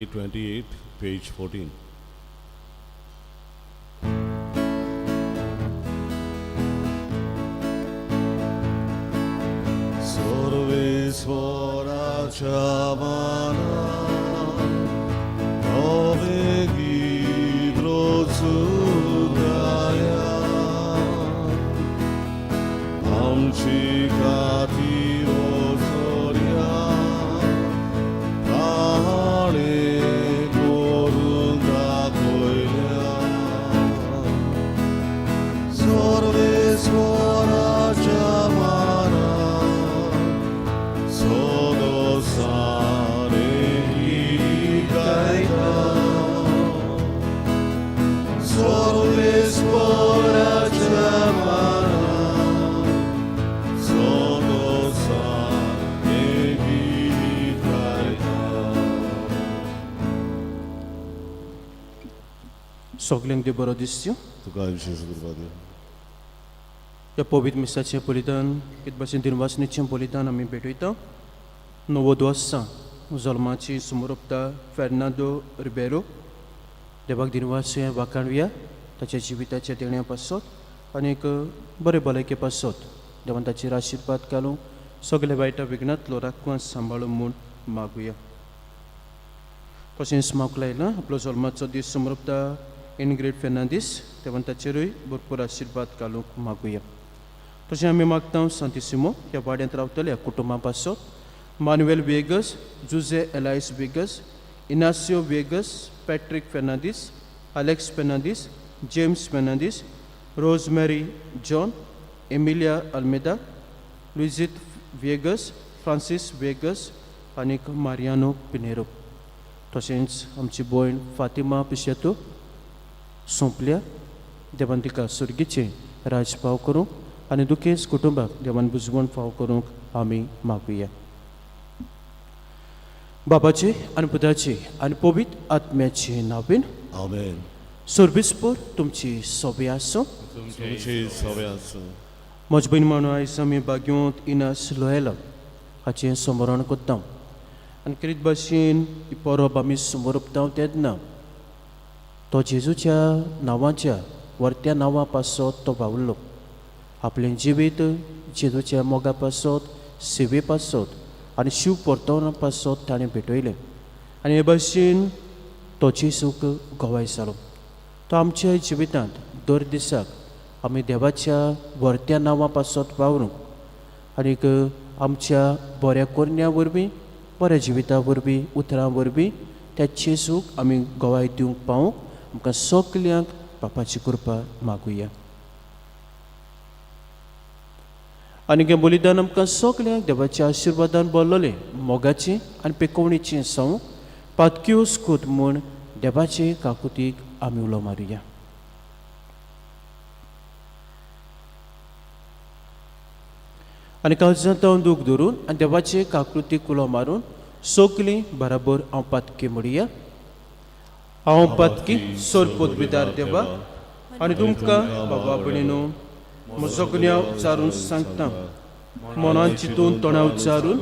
28, page 14. Sorvesvara Chamana Ovegi Drosugaya Amchikati Osoria Tahane Korunda Koilya Sorvesvara Chamana Sogling de Borodisio, Tukaj Jezus Gurvadio. ja povid misacia politan, kit basin dinwas nichim politan ami betuita, Novodossa, Zolmaci Sumuropta Fernando Ribeiro, debak dinwasia vakanvia, tacia civitacia tegnia pasot, anik bore balai ke pasot, devan taci आशीर्वाद कालू सगले बायटा विघ्नात लोराकुआ सांभाळून moon मागूया. तशेंच माग लायला आपलो जल्माचो दीस समृप्ता इनग्रेड फेर्नांदीस देवान ताचेरूय भरपूर आशीर्वाद घालूंक मागुया. तशें आमी मागता सांतिसिमो ह्या वाड्यांत रावतले ह्या कुटुंबा पासत मानुएल वेगस, जुजे एलायस वेगस, इनासियो वेगस, पॅट्रिक फेर्नांदीस, अलेक्स फेर्नांदीस, जेम्स फेर्नांदीस, रोजमेरी जॉन, एमिलिया अल्मेदा, लुइजित वेगस, फ्रांसिस वेगस आनी मारियानो पिनेरो. तशेंच आमची भयण फातिमा पिशेतो सोंपल्या देवान तिका सुर्गीचे राजपाव करूंक आनी दुखेस कुटुंबाक देवान बुजवण फाव करूंक आमी मागुया. बाबाचे आनी पुताचे आनी पवित्र आत्म्याचे नांवेन Amen. सोर्बिस्पोर तुमची सोबे आसूं. तुमची सवय आसूं. म्हजे भयण म्हणून आयज आमी बाग्योंत इनास लोयला हाचें स्मरण करता आनी कितें भाशेन ही परब आमी समोरपता तेन्ना तो जेजूच्या नांवाच्या वर्त्या नांवा पासत तो वावुरलो. आपलें जिवीत जेजूच्या मोगा पासत सेवे पासत आनी शिव परतवना पासत ताणें भेटयलें आनी हे भाशेन तो जेजूक गोवाय जालो. तो आमच्या जिवितांत दर दिसाक आमी देवाच्या वर्त्या नांवा पासत वावरूंक आनीक आमच्या बऱ्या कोरण्या वरवीं बऱ्या जिविता वरवीं उतरां वरवीं त्या जेजूक आमी गोवाय दिवंक पावूंक आमकां सगल्यांक बापाची कृपा मागुया. आनी हें बलिदान आमकां सगल्यांक देवाच्या आशिर्वादान भरलेलें मोगाचें आनी पिकोवणीचें जावं पातक्योस कोत म्हूण देवाचे काकुतीक आमी उलो मारुया. आनी काळजांत हांव दूख धरून आनी देवाचे काकृतीक उलो मारून सगलीं बराबर हांव पातकी म्हणुया. हांव पातकी सोरपोत बिदार देवा आनी तुमकां बाबा भयणीनो म्हजो गुन्यांव उच्चारून सांगता. मनान चिंतून तोंडां उच्चारून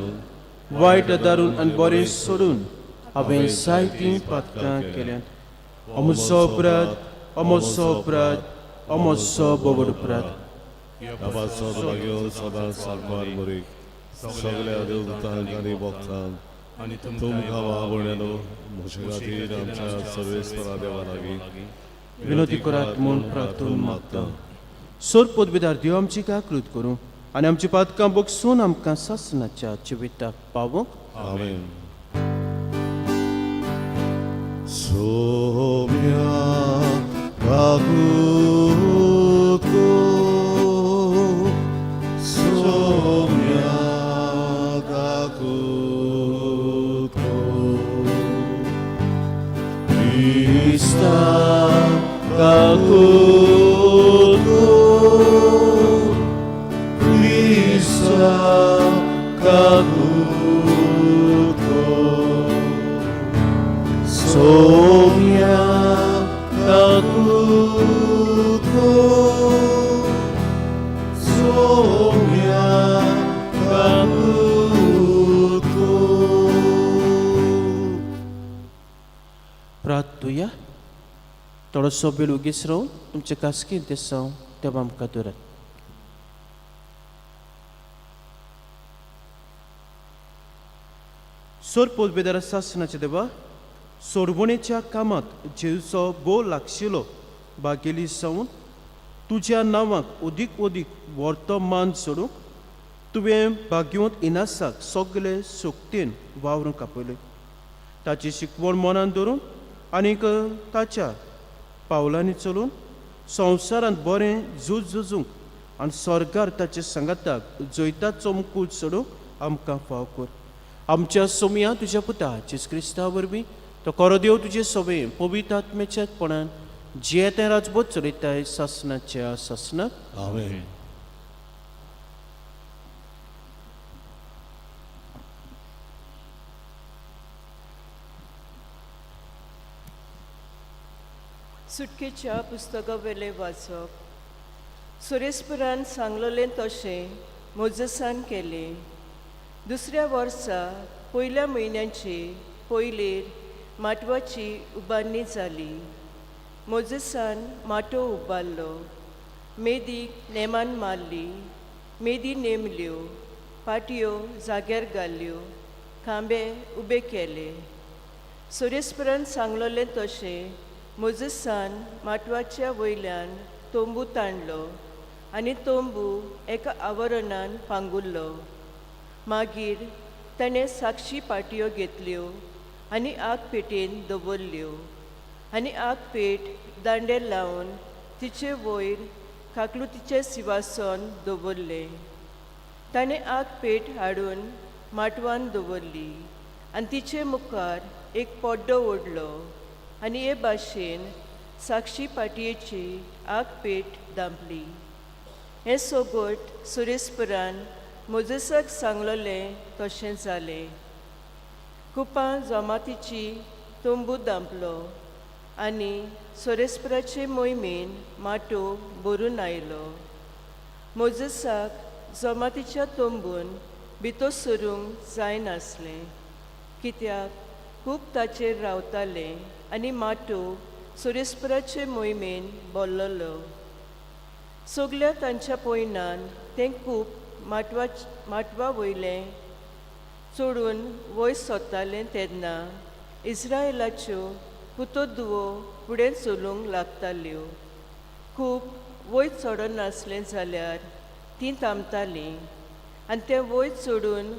वायट दारून आनी बरें सोडून हांवें जायतीं पातकां केल्यांत. हो म्हजो अपराध, हो म्हजो अपराध, हो म्हजो बोबड अपराध. Abaso bagyo sadar salvar murik. सगळ्या देवदूतांक आनी भक्तांक तुमकां वावण्यानो म्हजे खातीर आमच्या सर्वेस्परा देवा लागीं विनोदी करात म्हूण प्रार्थून मागता. सोरपोत बिदार देव आमची काकृत करूं आनी आमची पातकां बगसून आमकां सासणाच्या जिविताक पावूंक. आमेन. Saumya काकुतो Saumya काकुतो Krista kakuto Krista kakuto Somia kakuto Somia kakuto थोडोसो वेळ उगीच रावन तुमचे कास्कीन ते साव तेव्हा आमकां दवरात. सोर पोजबेदार सासनाचे देवा, सोडवणेच्या कामात जेजूचो बोव लागशिलो बागेली सावन तुज्या नांवाक ओदीक ओदीक व्हरतो मान सोडूंक तुवें भाग्यवंत इनासाक सगळे सुक्तेन वावरूंक आपयले. ताची शिकवण मनान दवरून आनीक ताच्या पावलांनी चलून संवसारांत बरें झुजूंक आनी स्वर्गार ताचे संगाताक जैता चमकूच सोडूंक आमकां फाव कर. आमच्या सोमया तुज्या पुता जेजू क्रिस्ता वरवीं तो कोरो देव तुजे सोबें पवित्र आत्म्याच्यापणान जे तें राजबोध चलयताय सासनाच्या सासनाक. आमेन. सुटकेच्या पुस्तका वेले वाचप. सुरेस्परान सांगलोलें तशें मोजसान केलें. दुसऱ्या वर्सा पयल्या म्हयन्याची पयलीर माटवाची उबारणी जाली. मोजसान माटो उबारलो, मेदीक नेमान मारली, मेदी नेमल्यो, पाटयो जाग्यार घाल्यो, खांबे उबे केले. सुरेस्परान सांगलोलें तशें मोजसान माटवाच्या वयल्यान तोंबू ताणलो आनी तोंबू एका आवरणान पांगुल्लो. मागीर ताणें साक्षी पाटयो घेतल्यो आनी आग पेटेन दवरल्यो आनी आग पेट दांडेर लावन तिचे वयर काकलुतीचें सिंहासन दवरलें. ताणें आग पेट हाडून माटवान दवरली आनी तिचे मुखार एक पड्डो ओडलो आनी हे भाशेन साक्षी पाटयेची आग पेट दांपली. हें सोगोट सुरेस्परान मोजसाक सांगलोलें तशें जालें. कुपां जमातीची तोंबू दांपलो आनी सुरेस्पराचे मोहिमेन माटो भरून आयलो. मोजसाक जमातीच्या तोंबून भितर सरूंक जायनासलें, कित्याक खूब ताचेर रावतालें आनी माटो सुरेस्पराचे मोहिमेन भरलोलो. सगल्या तांच्या पयणान तें खूब माटवा वयलें चोडून वयर सोदतालें तेन्ना इस्रायेलाच्यो पुतोदुवो फुडें चलूंक लागताल्यो. खूब वयर चडनासलें जाल्यार तीं थांबतालीं आनी तें वयर चडून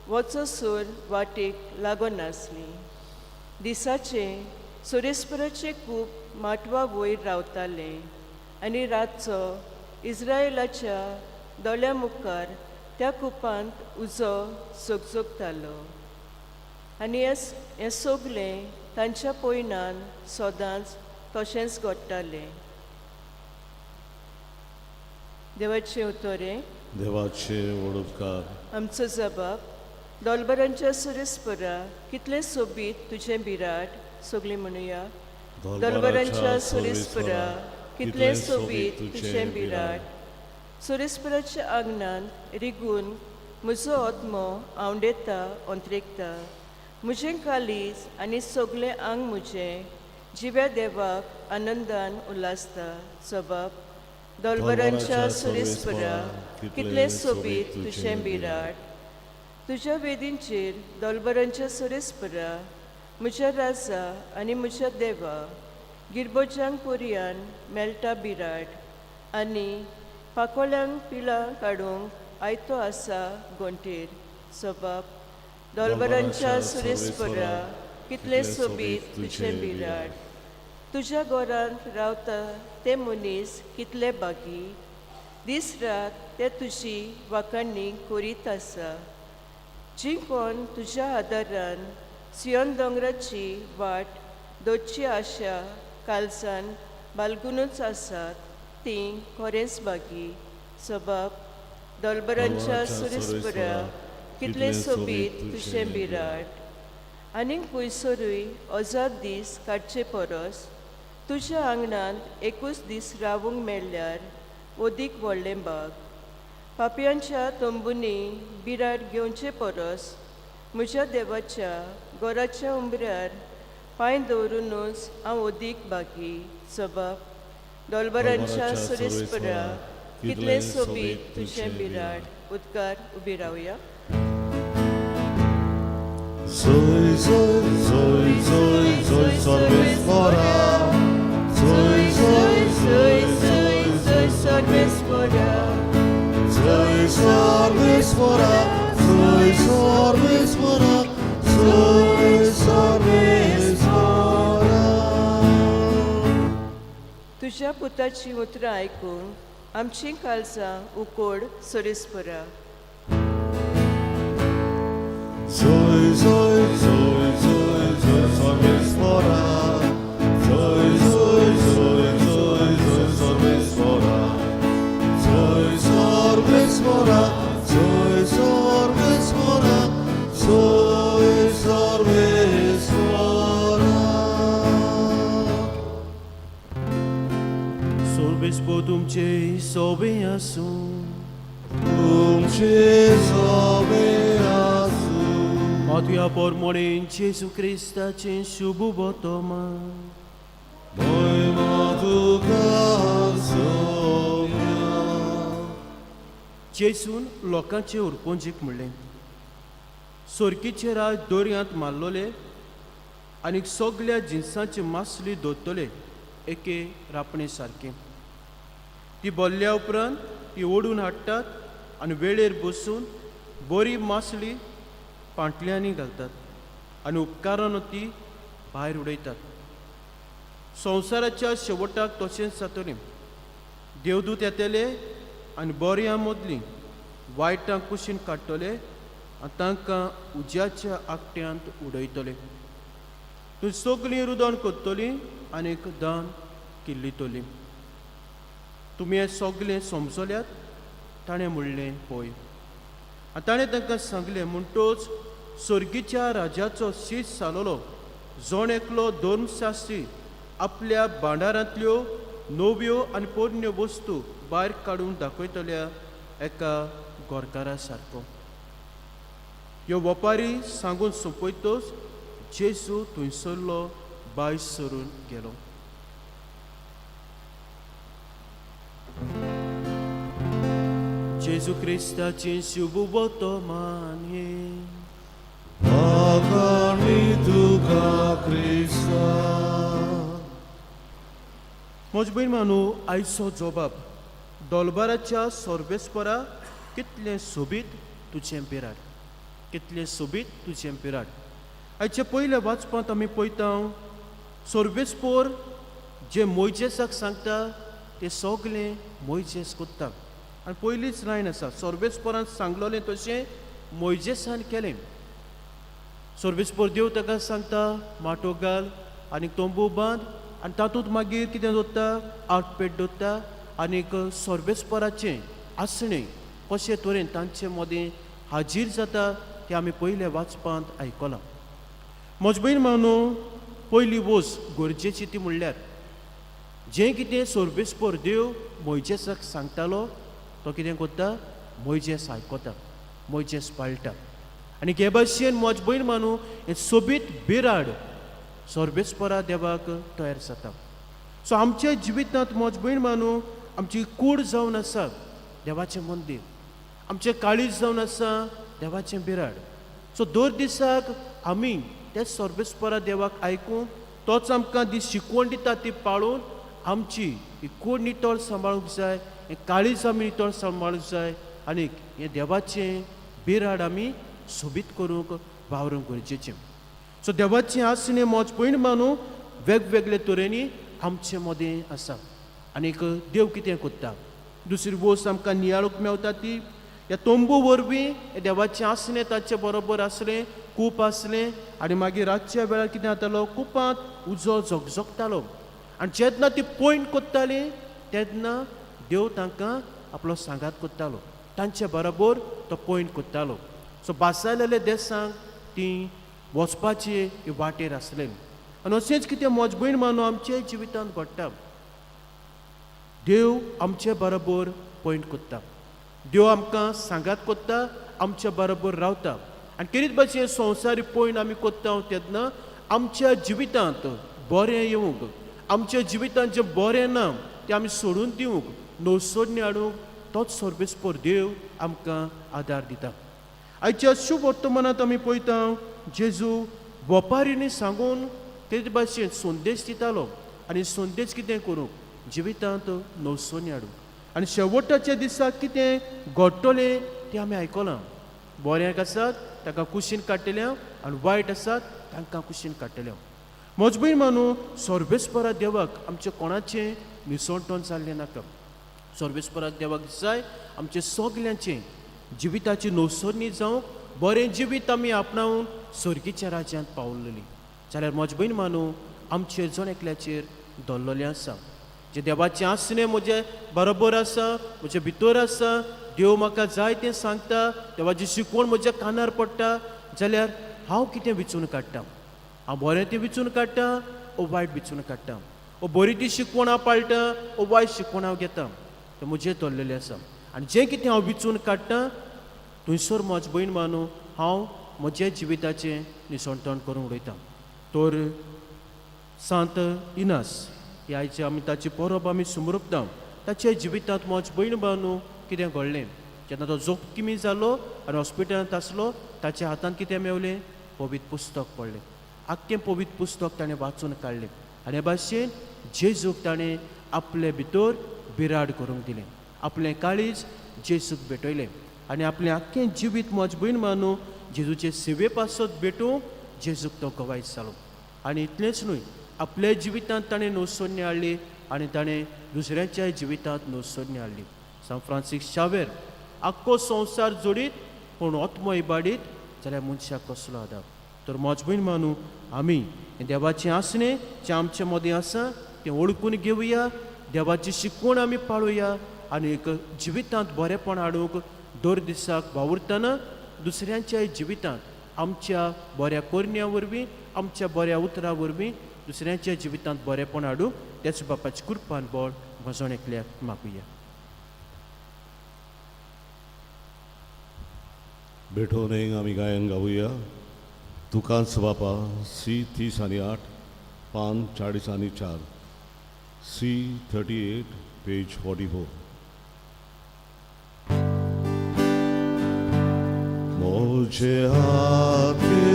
वचसर वाटेक लागनासलीं. दिसाचे सुरेस्पराचे खूब माटवा वयर रावताले आनी रातचो इस्रायेलाच्या दोळ्या मुखार त्या कुपांत उजो चकचकतालो. आनी हें सगलें तांच्या पयणान सदांच तशेंच घडटालें. देवाचें उतोरें. देवाचे वडोवकार. आमचो जबाब. दोलबरांच्या सुरेस्परा कितलें सोबीत तुजें बिराट. सगळीं म्हणुया. दोलबरांच्या सुरेस्परा कितलें सोबीत तुजें बिराट. सुरेस्पराच्या आंगणांत रिगून म्हजो आत्मो आवंडेता अंत्रेकता. म्हजें कालीज आनी सगलें आंग म्हजें जिव्या देवाक आनंदान उल्हासता. जबाब. दोलबरांच्या सुरेस्परा कितलें सोबीत तुजें बिराट. तुज्या वेदींचेर दोलबरांच्या सुरेस्परा म्हज्या राजा आनी म्हज्या देवा गिरबोजांक पर्यान मेळटा बिराट आनी पाकोळ्यांक पिलां काडूंक आयतो आसा गोंटेर. जबाब. दोलबरांच्या सुरेस्परा कितलें सोबीत तुजें बिराट. तुज्या घरांत रावता ते मनीस कितले बागी. दीस रात ते तुजी वाखाणणी करीत आसा. जीं कोण तुज्या आदारान सियोन दोंगराची वाट दोची आशा कालसान बालगुनूच आसात तीं खरेंच बागी. जबाब. दोलबरांच्या सुरेस्परा कितलें सोबीत तुजें बिराट. आनीक पयसरूय अजाप दीस काडचे परस तुज्या आंगणांत एकूच दीस रावूंक मेळ्ळ्यार ओदीक व्हडलें बाग. पापयांच्या तंबुनी बिराट घेवचे परस म्हज्या देवाच्या घराच्या उंबऱ्यार पांय दवरूनच हांव ओदीक बागी सबाब दोलबरांच्या सुरेस्परा कितले सोबीत तुझें बिराड उदकार उबी रावया Zoe, Zoe, Zoe, Zoe, Zoe, Sorvespora. Zoe, Zoe, Zoe, Zoe, Zoe, Sorvespora Zoe, Sorvespora. Zoe, Sorvespora. Zoe, Sorvespora. तुझ्या पुताची उतरां आयकून आमची काळजां उकोड सोरेस्परा Zoe, Zoe, Zoe, Zoe, Zoe, Sorvespora. Zoe, Zoe, Zoe, Zoe, Zoe, Sorvespora. Zoe, Sorvespora. Zoe, Sorvespora. Zoe, Sorvespora. Sorbespo तुमचे सोबे आसूं Umce sobeasu. Matia por morin Jesu Chrystaचे शुभ बोतोमा Moi matuka somia. जेसून लोकांचे उरपोंजीक म्हणलें सोरकीचे राज दोरयांत मारलोले आनी सगळ्या जिन्सांची मासली दोतोले एके रापणे सारके ती बोल्ल्या उपरांत ती ओडून हाडटात आनी वेळेर बसून बरी मासली पांटल्यांनी घालतात आनी उपकारान ती भायर उडयतात संवसाराच्या शेवटाक तशेंच जातलें देवदूत येतले आनी बऱ्यां मदलीं वायटांक कुशीन काडटले आनी तांकां उज्याच्या आकट्यांत उडयतले थंय सगळीं रुदन करतलीं आनीक दान किल्लीतलीं तुमी हें सगळें समजल्यात ताणें म्हणलें पळय आनी ताणें तांकां सांगलें म्हणटच सर्गीच्या राजाचो शीश जालोलो जोण एकलो धर्मशास्त्री आपल्या भांडारांतल्यो नव्यो आनी पोरण्यो वस्तू भायर काडून दाखयतल्या एका गोरकारा सारको ह्यो वेपारी सांगून सोंपयतच जेजू थंयसरलो भायर सरून गेलो जेजू क्रिस्ताचे शुभ वर्तमान हे Akani tuka Krista. म्हजे बहीण मानू आयचो जबाब दोलबाराच्या सोर्बेस्परा कितलें सोबीत तुजें बिराड कितलें सोबीत तुजें बिराड आयचे पयले वाचपांत आमी पळयता सोर्बेस्पोर जे मोयजेसाक सांगता तें सगळें मोयजेस कोत्ता आनी पयलीच लायन आसा सोर्बेस्पोरान सांगलोलें तशें मोयजेसान केलें सोर्बेस्पोर देव ताका सांगता माटो घाल आनी तोंबू बांद आनी तातूंत मागीर कितें दवरता आठ पेट दवरता आनीक सोर्बेस्पोराचें आसणें कशे तरेन तांचे मदें हाजीर जाता तें आमी पयले वाचपांत आयकलां म्हजे बहीण मानू पयली वोस गरजेची ती म्हणल्यार जें कितें सोर्बेस्पोर देव मोयजेसाक सांगतालो तो कितें करता मोयजेस आयकता मोयजेस पाळटा आनी हे भाशेन म्हजे भयण मानू हें सोबीत बिराड सोर्बेस्पोरा देवाक तयार जाता सो आमच्या जिवितांत म्हजे भयण मानू आमची कूड जावन आसा देवाचें मंदीर आमचें काळीज जावन आसा देवाचें बिराड सो दर दिसाक आमी ते सोर्बेस्पोरा देवाक आयकून तोच आमकां दी शिकवण दिता ती पाळून आमची ही कूड नितळ सांबाळूंक जाय हें काळीज आमी नितळ सांबाळूंक जाय आनीक हें देवाचें बिराड आमी सोबीत करूंक वावरूंक गरजेचें सो देवाचें आसणें मोज पयण मानू वेगवेगळे तरेनी आमचे मदें आसा आनीक देव कितें करता दुसरी वस्त आमकां नियाळूंक मेवता ती ह्या तोंबू वरवीं हें देवाचें आसणें ताचे बरोबर आसलें कूप आसलें आनी मागीर रातच्या वेळार कितें जातालो कुपांत उजो झगझगतालो आनी जेन्ना ती पॉयंट कोत्ताली तेन्ना देव तांकां आपलो सांगात कोत्तालो तांचे बरोबर तो पॉयंट कोत्तालो सो बासायलेले देसांक तीं वचपाची वाटेर आसलेली आनी अशेंच कितें म्हजे भयण मानू आमच्या जिवितांत घडटा देव आमचे बरोबर पॉयंट कोत्ता देव आमकां सांगात कोत्ता आमचे बरोबर रावता आनी कितें भाशेन संवसारी पॉयंट आमी कोत्ता तेन्ना आमच्या जिवितांत बरें येवंक, आमच्या जिवितांत जें बरें ना तें आमी सोडून दिवंक, नवसोडणी हाडूंक तोच सर्वेस्पर देव आमकां आदार दिता. आयच्या शुभ वर्तमानांत आमी पळयता जेजू वेपारींनी सांगून ते भाशेन संदेश दितालो आनी संदेश कितें करूंक जिवितांत नवसोडणी हाडूंक. आनी शेवटाच्या दिसाक कितें घडटलें तें आमी आयकलां. बऱ्याक आसात ताका कुशीन काडटल्या आनी वायट आसात तांकां कुशीन काडटल्या. मजबूत मानू सर्वेस्परा देवाक आमच्या कोणाचें निसवटण जाल्लें नाका. सर्वेस्पराक देवाक जाय आमचे सगल्यांचें जिविताची नवसोडणी जावंक, बरें जिवीत आमी आपणावन सर्गीच्या राज्यांत पावलेलीं. जाल्यार मजबूत मानू आमचेर जण एकल्याचेर दल्लोलें आसा. जे देवाचें आसणें म्हजे बरोबर आसा, म्हजे भितर आसा, देव म्हाका जाय तें सांगता, देवाची शिकवण म्हज्या कानार पडटा, जाल्यार हांव कितें विचून काडटां. हांव बरें तें विचून काडटां ओ वायट विचून काडटां. ओ बरी ती शिकवण हांव पाळटां ओ वायट शिकवण हांव घेतां. तें म्हजें दल्लेलें आसा. आनी जें कितें हांव विचून काडटां थंयसर म्हजो भयण मानू हांव म्हज्या जिविताचें निसवटण करून उडयतां. तर सांत इनास ही आयचे आमी ताची परब आमी सुमरपता. ताच्या जिवितांत म्हजो भयण बानू कितें घडलें. जेन्ना तो जोखमी जालो आनी हॉस्पिटलांत आसलो ताच्या हातांत कितें मेवलें, पवित्र पुस्तक पडलें. आख्खें पवित्र पुस्तक ताणें वाचून काडलें आनी हे भाशेन जेजूक ताणें आपले भितर बिराड करूंक दिलें. आपलें काळीज जेजूक भेटयलें आनी आपलें आख्खें जिवीत म्हजो भयण मानू जेजूचे सेवे पासत भेटूंक जेजूक तो गवायत जालो. आनी इतलेंच न्हय, आपल्या जिवितांत ताणें नवसोडणी हाडली आनी ताणें दुसऱ्यांच्याय जिवितांत नवसोडणी हाडली. सांत फ्रांसीस शावेर आख्खो संवसार जोडीत पूण आत्मो इबाडीत जाल्यार मनशाक कसलो आदार. तर म्हजो भयण मानू आमी हें देवाचें आसणें जें आमचे मदें आसा तें ओळखून घेवया, देवाची शिकवण आमी पाळुया आनी एक जिवितांत बरेंपण हाडूंक दर दिसाक वावुरतना दुसऱ्यांच्याय जिवितांत आमच्या बऱ्या करण्या वरवीं, आमच्या बऱ्या उतरां वरवीं दुसऱ्यांच्या जिवितांत बरेंपण हाडूंक त्याच बापाची कृपान बळ म्हजोण एकल्याक मागुया. भेटून आमी गायन गावुया. तुकाच बापा सी 30 पान 40 सी 38 पेज 44. मोजे हाथे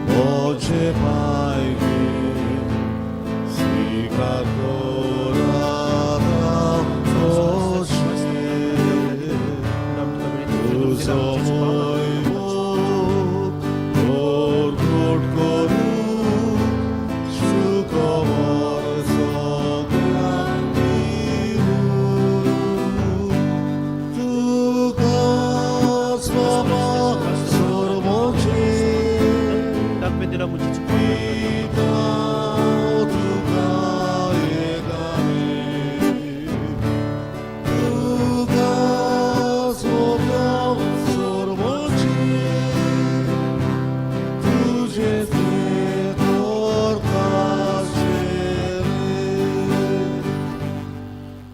मोजे पायगे स्वीकार कोरावा तोचे तुझो मोयमो गोड करू शुकोवर सगळ्यांक तुकाच बाबा सर्वोचे Dakwetela mudzici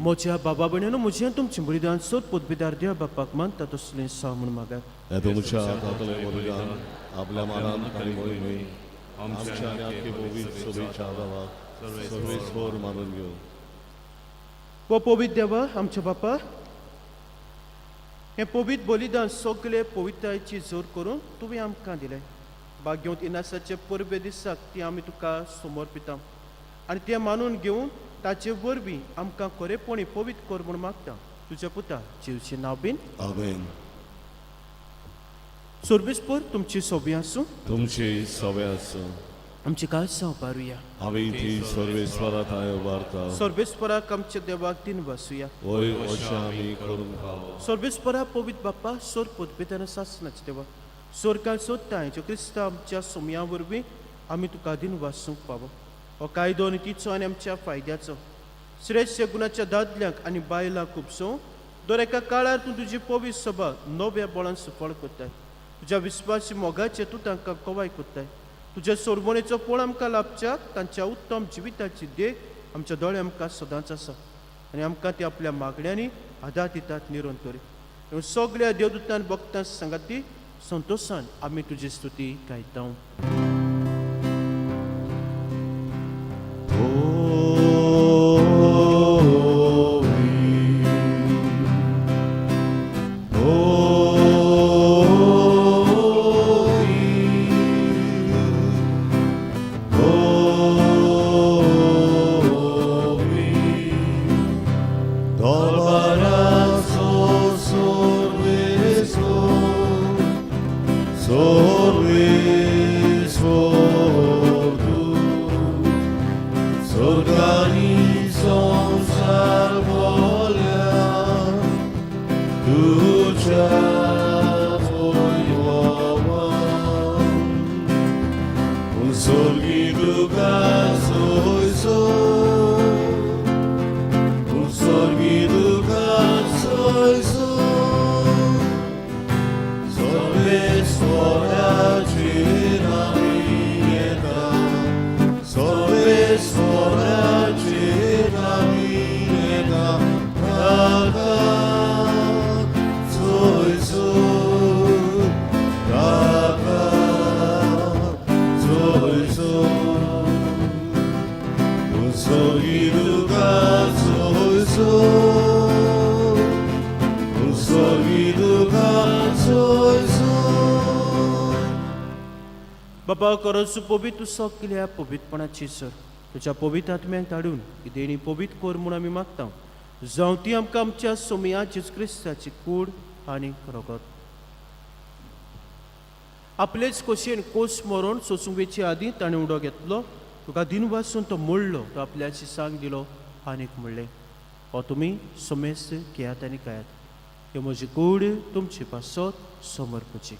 मोच्या बाबा भयणीनो म्हजें तुमचें बलिदान सोद पोतबिदार देव बापाक मानता तसलें सा म्हूण मागात. तुमच्या हातातलें बलिदान आपल्या मानांत आनी मोहिमे आमच्या आनी आख्खे पवित्र सभेच्या आदाराक सर्वेस्वर मानून घेवन. वो पवित्र देवा आमच्या बापा, हें पवित्र बलिदान सगळे पवित्रतायेची जोर करून तुवें आमकां दिलें. भाग्यवंत इनासाचे परबे दिसाक ती आमी तुका समर्पिता आनी तें मानून घेवन ताचे वरवीं आमकां खरेपणी पवित्र कर म्हूण मागता. तुज्या पुता जेजूचें नांव बीन आमेन. सर्वेस्पर तुमची सोबी आसूं, तुमची सवय आसूं. आमची काळ सांबारुया. हांवें ती सर्वेस्वरात हांवें उबारता. सर्वेस्पराक आमच्या देवाक दिन वासुया. वय अशें आमी करून खावो. सर्वेस्परा पवित्र बाप्पा सोर पोतपेताना सासनाचे देवा सोरकाळ सोदता हेच्या क्रिस्तांव आमच्या सोमया वरवीं आमी तुका दिन वासूंक पावो. हो कायदो नितीचो आनी आमच्या फायद्याचो श्रेश्ठ गुणाच्या दादल्यांक आनी बायलांक खुबसो दर एका काळार तूं तुजी पवित्र सभा नव्या बळान सफळ करताय. तुज्या विस्वासी मोगाचे तूं तांकां कवाय करताय. तुज्या सोरमणेचो फळ आमकां लाभच्याक तांच्या उत्तम जिविताची देख आमच्या दोळे आमकां सदांच आसा आनी आमकां ती आपल्या मागण्यांनी आदार दितात निरंतरी. सगळ्या देवदूतान भक्तां सांगाती संतोशान आमी तुजी स्तुती गायता. Sorvesor tu, sorgani संसार बोल्या, तुझ्या वैभवान. Sorgi duka soiso, sorgi duka soiso, sorvesora cinamieta, sorvesora cinamieta, raga soiso, raga soiso, sorgi duka soiso, sorgi duka soiso. बाबा खरोच पवित्र सगल्या पवित्रपणाची सर तुझ्या पवित्र आत्म्याक धाडून ही देणी पवित्र कोर म्हूण आमी मागता जावं ती आमकां आमच्या सोमया जेजू क्रिस्ताची कूड आनी रगत आपलेच खोशेन कोस मरोन सोसूंक वेचे आदीं ताणें उडो घेतलो तुका दिन वाचून तो मोडलो तो आपल्याची सांग दिलो आनीक म्हणलें हो तुमी सोमेस घेयात आनी खायात हे म्हजी कूड तुमचे पासत समर्पूची.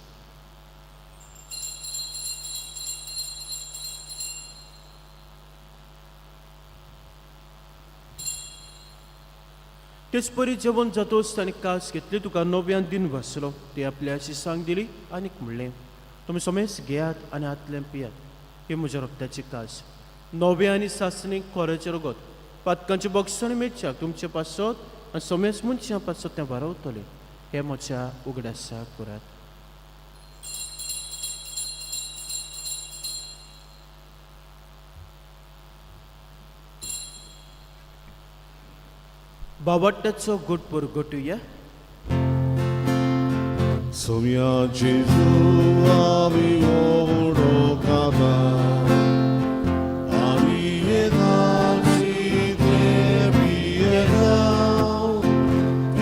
तेच परी जेवण जातोच ताणें कास घेतली तुका नव्यान दिन वाचलो ती आपल्याची सांग दिली आनीक म्हणलें तुमी सोमेस घेयात आनी आतल्यान पियात ही म्हज्या रक्ताची कास नव्या आनी सासणीक खोऱ्याचें रगत पातकांचे बक्षण मेळच्याक तुमचे पासत आनी सोमेस मनशां पासत तें वारवतलें हे म्हज्या उगडासाक करात. बावट्टाचो गोट पर गोटुया सोम्या जेजू आमी ओडोकाता आमी येताची ते पियेताव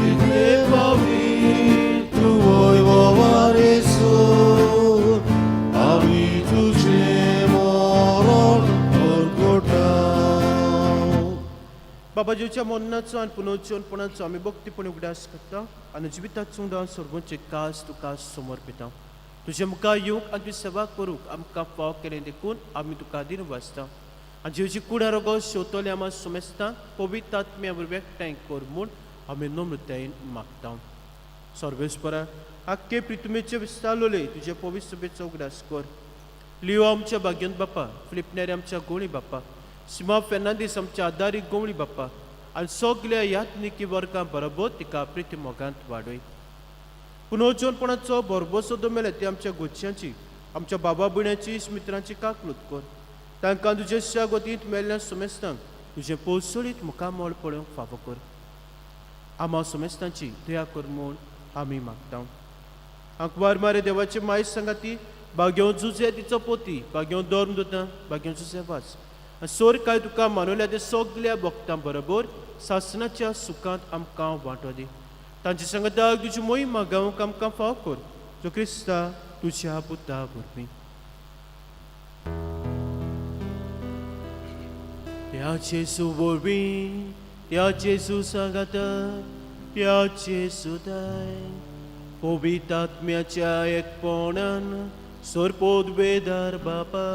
इतले पवित्र वैभवारेसो आमी तुझे मरण परगटाव. बाबा जेवच्या मरणाचो आनी पुनर्जीवनपणाचो आमी भक्तीपण उगडास करता आनी जिविताचो उडाव सोडूंचे कास तुका समर्पिता तुजे मुखार येवंक आनी तुजी सेवा करूंक आमकां फाव केलें देखून आमी तुका दिन वाचता आनी जेवची कुडा रगो शेवतले आमी सोमेस्ता पवित्र आत्म्या बरोबर एकठांय कर म्हूण आमी नम्रतायेन मागता. सर्वेस्परा आख्खे प्रितुमेचे विस्तारलोले तुजे पवित्र सभेचो उगडास कर. लिओ आमच्या भाग्यवंत बापा फिलिपनेरी आमच्या गोळी बापा सिमा फेर्नांदीस आमच्या आदारी गोवळी बापा आनी सगल्या यात्निकी वर्गां बरोबर तिका प्रिती मोगांत वाडय. पुनर्जीवनपणाचो भरभोसो दमेले ती आमच्या गोडच्यांची आमच्या बाबा भयण्याची मित्रांची काकलूत कर तांकां तुजे शागोतींत मेल्ल्या सोमेस्तांक तुजें पोसळीत मुखामोळ पळोवंक फावो कर. आमा सोमेस्तांची दया कर म्हूण आमी मागता. आंकवार मारे देवाचे माय सांगाती भाग्यवंत जुजे तिचो पोती भाग्यवंत धर्म दोता भाग्यवंत जुजे वाच सोर काय तुका मानवल्या ते सगल्या भक्तां बरोबर सासणाच्या सुखांत आमकां वांटो दी तांचे संगताक तुजी मोहीम गावंक आमकां फाव कर जो क्रिस्ता तुज्या पुता वरवीं. त्या जेजू वरवीं त्या जेजू सांगाता त्या जेजू दाय पवित्र आत्म्याच्या एकपणान सोरपोद बेदार बापा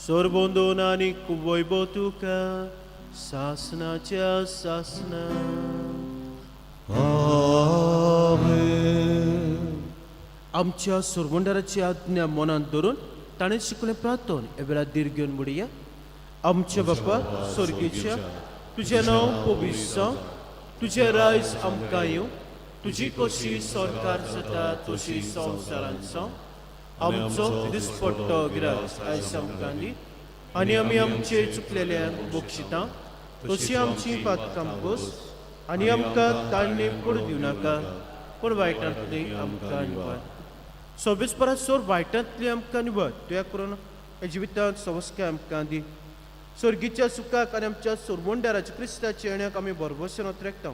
सोरबोंदोन आनी वैभव तुका सासणाच्या सासना. आमेन. आमच्या सोरवंडाराची आज्ञा मनांत धरून ताणें शिकलें प्रार्थन हे वेळार दीर घेवन म्हणया आमच्या बापा स्वर्गीच्या तुजें नांव पवित्र जावं तुजें रायज आमकां येवं तुजी कशी सरकार जाता तशी संवसारांत जावं आमचो दिसपट्टो गिराय आयज आमकां दी आनी आमी आमचे चुकलेल्यांक बक्षिता तशी आमची पातकां पस आनी आमकां ताळणे पड दिवं नाका पूण वायटांतली आमकां निवड. सव्वीस परस सोर वायटांतली आमकां निवड तुया करून हे जिवितांत संस्कार आमकां दी. सर्गीच्या सुखाक आनी आमच्या सोरवंडाराच्या क्रिस्ताच्या येण्याक आमी भरभोशेन उतरेकता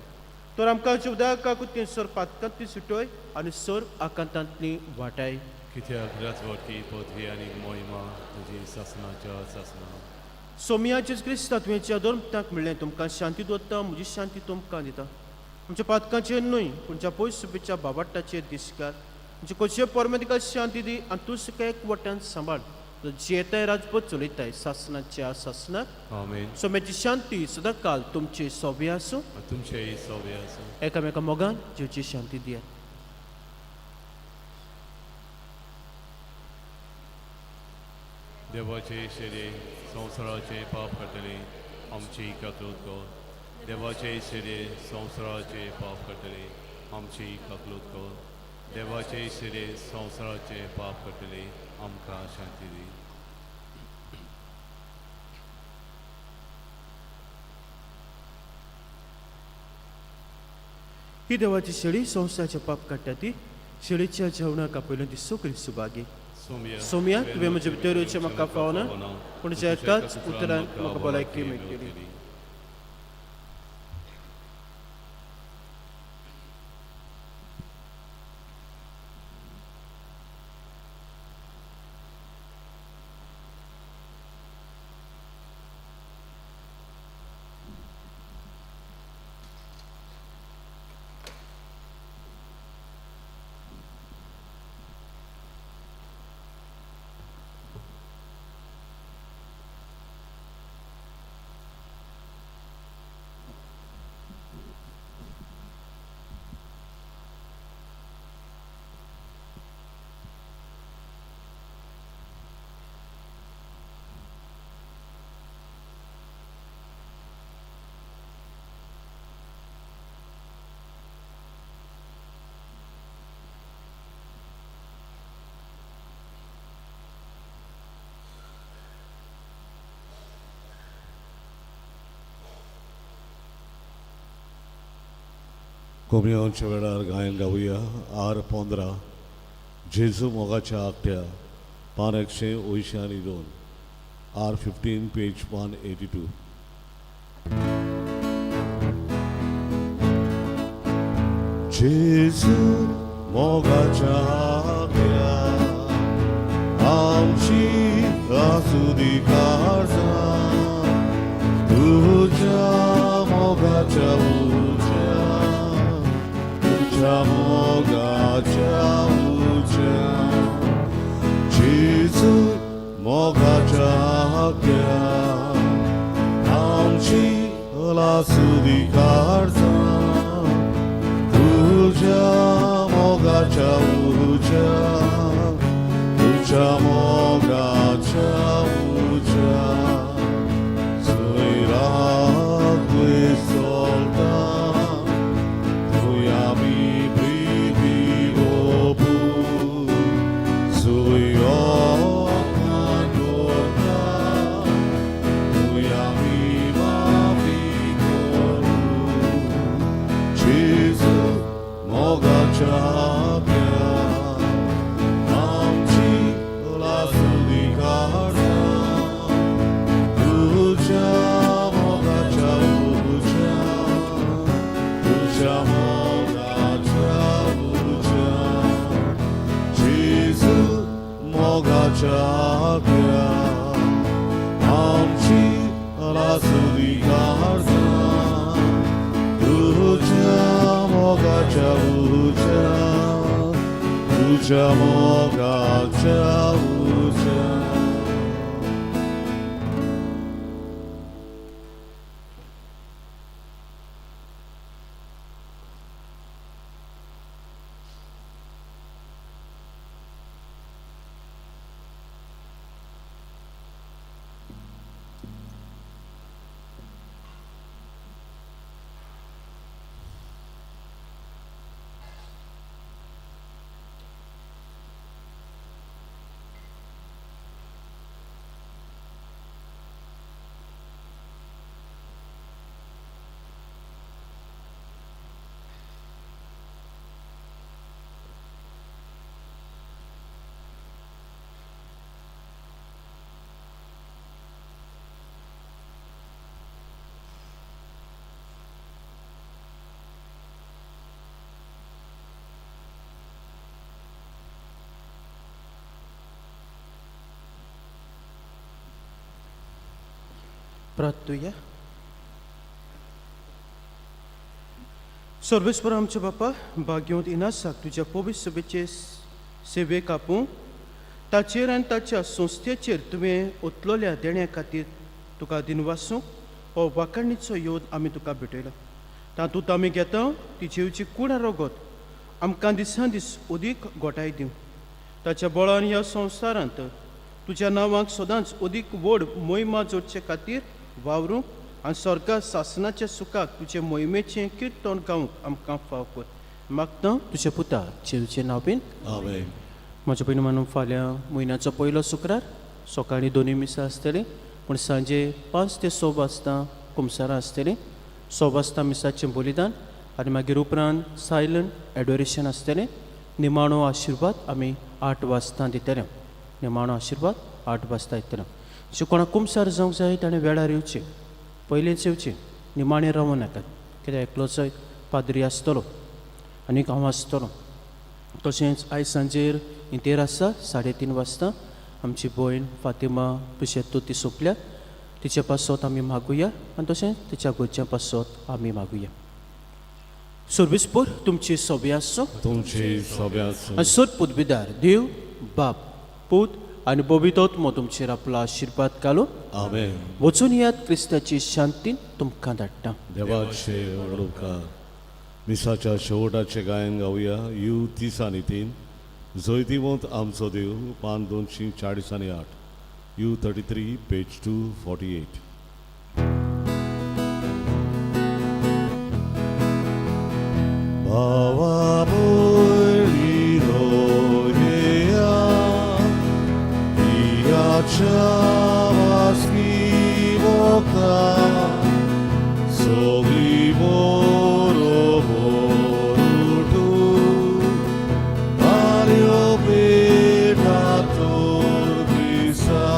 तर आमकां जिवदाक काकुती सर पातकांतली सुटोय आनी सर आकांतांतली वाटाय. कित्याक राजवटी पोथी आनी मोहिमा तुजी ससनाच्या ससना सोमयाचेच क्रिस्त तुवें अधर्मताक म्हणलें तुमकां शांती दवरता म्हजी शांती तुमकां दिता आमच्या पातकांचेर न्हय पूणच्या पयस सुबेच्या बाबाटाचेर दिसकार म्हणजे कशे परमेतिका शांती दी आनी तूं सुका एक वटान सांबाळ जेताय राजपद चलयताय सासनाच्या सासनाक आमेन सोम्याची शांती सदां काल तुमचे सोबे आसूं तुमचे सोबे आसूं एकामेका मोगान जीवची शांती दियात देवाचे शेरे संवसाराचे पाप काडटले आमची काकलूत कर देवाचे शेरे संवसाराचे पाप काडटले आमची काकलूत कर देवाचे शेरे संवसाराचे पाप काडटले आमकां शांती दी ही देवाची शेळी संवसाराचे पाप काडटा ती शेळीच्या जेवणाक आपयलो दिसो क्रिस्तू बागी सोमया तुवें म्हजे भितर येवचें म्हाका पावना पूण ज्या एकाच उतरान म्हाका भलायकी मेळटली कोमयाच्या वेळार गायन गावया R15 जेजू मोगाच्या आकट्या पान 182 R15 पेज 182 जेजू मोगाच्या आकट्या आमची आसुदी काळजा तुझ्या मोगाच्या मोगाच्या उज्या जेजू मोगाच्या आज्ञा आमची लासुदी काळजा तुझ्या मोगाच्या उज्या तुझ्या मोगाच्या उज्या सोयराक विसोलता Tuja mogacha uja प्रार्थूया. सर्वेस्पर आमचे बापा, भाग्यवंत इनासाक तुज्या पवित्र सभेचे सेवेक आपूं ताचेर आनी ताच्या संस्थेचेर तुवें ओतलोल्या देण्या खातीर तुका दिनवासूंक हो वाखाणणीचो योद आमी तुका भेटयला. तातूंत आमी घेता ती जेवची कूड रोगत आमकां दिसान दीस अदीक गोटाय दिवं. ताच्या बळान ह्या संवसारांत तुज्या नांवाक सदांच अदीक व्हड मोहिमा जोडचे खातीर वावरूंक आनी स्वर्गा सासनाच्या सुखाक तुजे मोहिमेचें किर्तन गावंक आमकां फाव कर. मागता तुज्या पुता जेवचें नांव बीन आमेन. म्हज्या पयलीं मानून फाल्यां म्हयन्याचो पयलो शुक्रार सकाळीं 2 मिसां आसतलीं, पूण सांजे 5 ते 6 वाजता कुमसारां आसतलीं. 6 वाजता मिसाचें बलिदान आनी मागीर उपरांत सायलंट एडोरेशन आसतलें. निमाणो आशिर्वाद आमी 8 वाजता दितले. निमाणो आशिर्वाद 8 वाजता दितले. जे कोणाक कुमसार जावंक जाय ताणें वेळार येवचें, पयलींच येवचें, निमाणें रावूं नाकात, कित्याक एकलोच पाद्री आसतलो आनी हांव आसतलो. तशेंच आयज सांजेर इंतेर आसा 3:30 वाजता आमची भयण फातिमा पिशेत्तू ती सोंपल्या. तिचे पासत आमी मागुया आनी तशेंच तिच्या गोंयच्या पासत आमी मागुया. सर्वेस्पर तुमची सभा आसो तुमची सभ्यास आनी सत पुतबिदार देव बाप पूत आनी पवित्रोत्म तुमचेर आपलो आशिर्वाद घालो. आमेन. वचून यात क्रिस्ताची शांतीन तुमकां धाडटा. देवाचे उपकार. मिसाच्या शेवटाचे गायन गावया. यू 30 आनी 3 जैतिवंत आमचो देव पान 240 आनी 8. You 33 page 248. Baba bolino ya chavas vivoka sogliboro borutu alio petator disa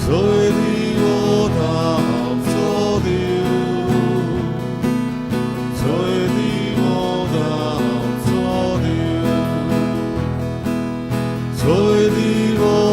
soy divota amso Soy divo